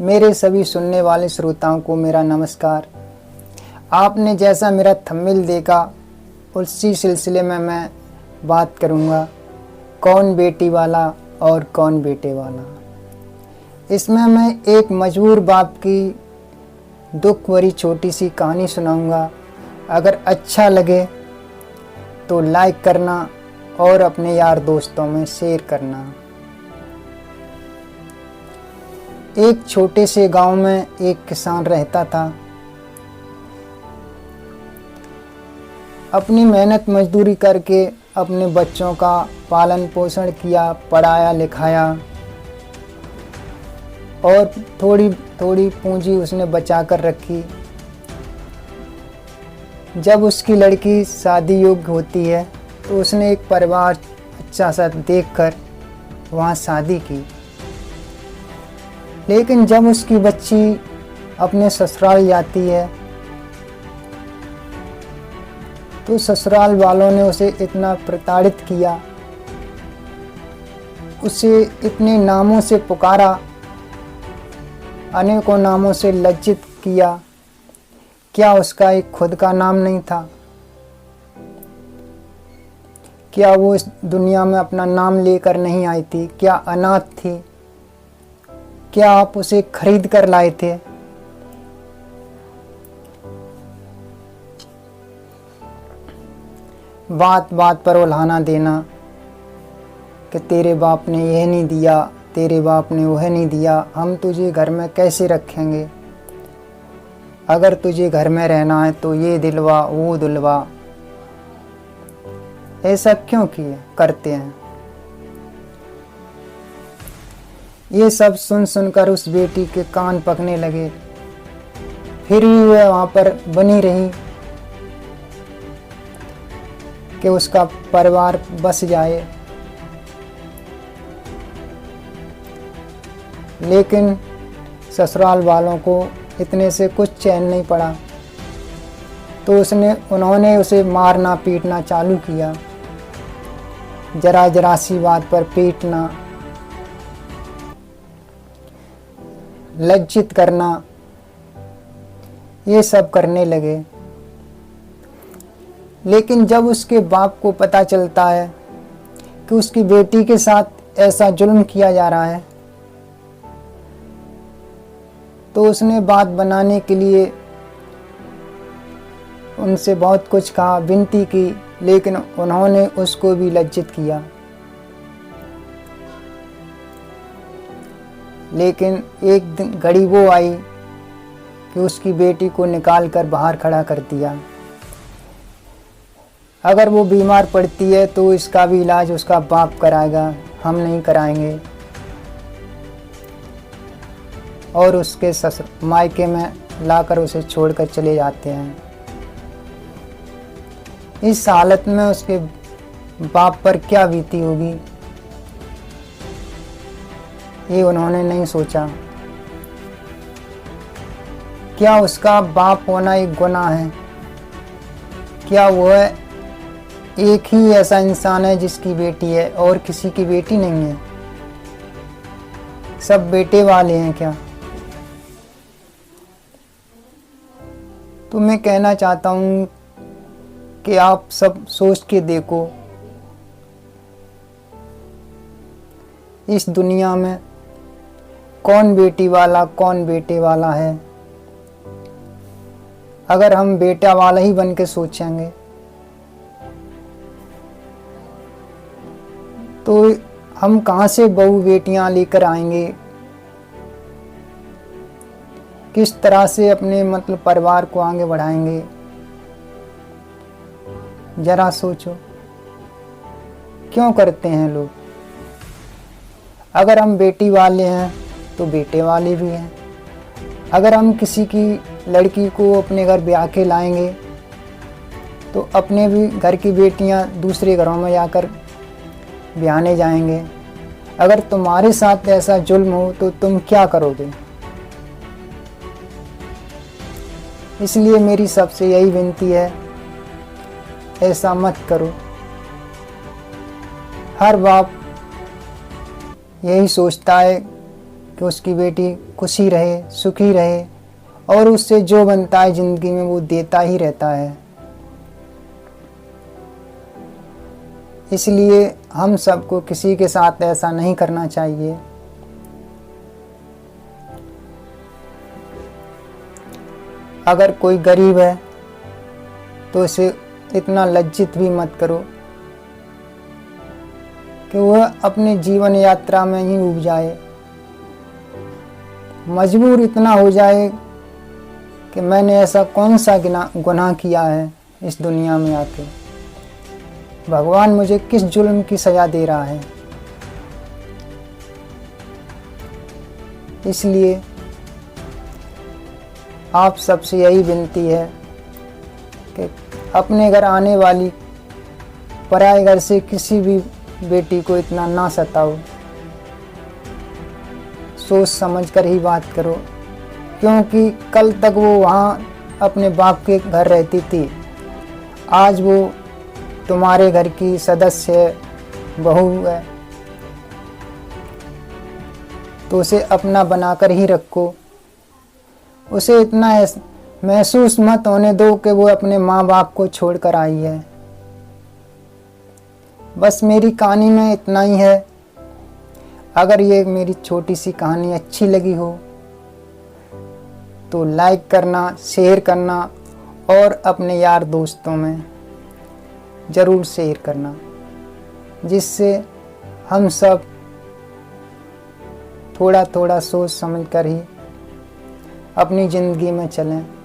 मेरे सभी सुनने वाले श्रोताओं को मेरा नमस्कार। आपने जैसा मेरा थंबनेल देखा उसी सिलसिले में मैं बात करूँगा कौन बेटी वाला और कौन बेटे वाला। इसमें मैं एक मजबूर बाप की दुख भरी छोटी सी कहानी सुनाऊँगा। अगर अच्छा लगे तो लाइक करना और अपने यार दोस्तों में शेयर करना। एक छोटे से गांव में एक किसान रहता था। अपनी मेहनत मजदूरी करके अपने बच्चों का पालन पोषण किया, पढ़ाया लिखाया और थोड़ी थोड़ी पूंजी उसने बचा कर रखी। जब उसकी लड़की शादी योग्य होती है तो उसने एक परिवार अच्छा सा देखकर वहाँ शादी की। लेकिन जब उसकी बच्ची अपने ससुराल जाती है तो ससुराल वालों ने उसे इतना प्रताड़ित किया, उसे इतने नामों से पुकारा, अनेकों नामों से लज्जित किया। क्या उसका एक खुद का नाम नहीं था? क्या वो इस दुनिया में अपना नाम लेकर नहीं आई थी? क्या अनाथ थी? क्या आप उसे खरीद कर लाए थे? बात बात पर उल्हाना देना कि तेरे बाप ने यह नहीं दिया, तेरे बाप ने वह नहीं दिया, हम तुझे घर में कैसे रखेंगे, अगर तुझे घर में रहना है तो ये दिलवा वो दिलवा। ऐसा क्यों करते हैं? ये सब सुन सुनकर उस बेटी के कान पकने लगे। फिर भी वह वहाँ पर बनी रही कि उसका परिवार बस जाए। लेकिन ससुराल वालों को इतने से कुछ चैन नहीं पड़ा तो उन्होंने उसे मारना पीटना चालू किया। जरा जरा सी बात पर पीटना, लज्जित करना, ये सब करने लगे। लेकिन जब उसके बाप को पता चलता है कि उसकी बेटी के साथ ऐसा जुल्म किया जा रहा है तो उसने बात बनाने के लिए उनसे बहुत कुछ कहा, विनती की, लेकिन उन्होंने उसको भी लज्जित किया। लेकिन एक दिन घड़ी वो आई कि उसकी बेटी को निकाल कर बाहर खड़ा कर दिया। अगर वो बीमार पड़ती है तो इसका भी इलाज उसका बाप कराएगा, हम नहीं कराएंगे। और उसके मायके में लाकर उसे छोड़कर चले जाते हैं। इस हालत में उसके बाप पर क्या बीती होगी ये उन्होंने नहीं सोचा। क्या उसका बाप होना एक गुनाह है? क्या वह एक ही ऐसा इंसान है जिसकी बेटी है और किसी की बेटी नहीं है? सब बेटे वाले हैं क्या? तो मैं कहना चाहता हूँ कि आप सब सोच के देखो, इस दुनिया में कौन बेटी वाला कौन बेटे वाला है। अगर हम बेटा वाला ही बन के सोचेंगे तो हम कहाँ से बहू बेटियां लेकर आएंगे? किस तरह से अपने परिवार को आगे बढ़ाएंगे? जरा सोचो, क्यों करते हैं लोग? अगर हम बेटी वाले हैं तो बेटे वाले भी हैं। अगर हम किसी की लड़की को अपने घर ब्याह के लाएंगे तो अपने भी घर की बेटियां दूसरे घरों में जाकर ब्याहने जाएंगे। अगर तुम्हारे साथ ऐसा जुल्म हो तो तुम क्या करोगे? इसलिए मेरी सबसे यही विनती है, ऐसा मत करो। हर बाप यही सोचता है कि उसकी बेटी खुशी रहे, सुखी रहे, और उससे जो बनता है ज़िंदगी में वो देता ही रहता है। इसलिए हम सबको किसी के साथ ऐसा नहीं करना चाहिए। अगर कोई गरीब है तो उसे इतना लज्जित भी मत करो कि वह अपने जीवन यात्रा में ही उब जाए, मजबूर इतना हो जाए कि मैंने ऐसा कौन सा गुनाह किया है इस दुनिया में आके, भगवान मुझे किस जुल्म की सज़ा दे रहा है। इसलिए आप सबसे यही विनती है कि अपने घर आने वाली पराए घर से किसी भी बेटी को इतना ना सताओ, सोच समझ कर ही बात करो, क्योंकि कल तक वो वहाँ अपने बाप के घर रहती थी, आज वो तुम्हारे घर की सदस्य बहू है, तो उसे अपना बनाकर ही रखो। उसे इतना महसूस मत होने दो कि वो अपने माँ बाप को छोड़कर आई है। बस मेरी कहानी में इतना ही है। अगर ये मेरी छोटी सी कहानी अच्छी लगी हो तो लाइक करना, शेयर करना और अपने यार दोस्तों में ज़रूर शेयर करना, जिससे हम सब थोड़ा थोड़ा सोच समझ कर ही अपनी ज़िंदगी में चलें।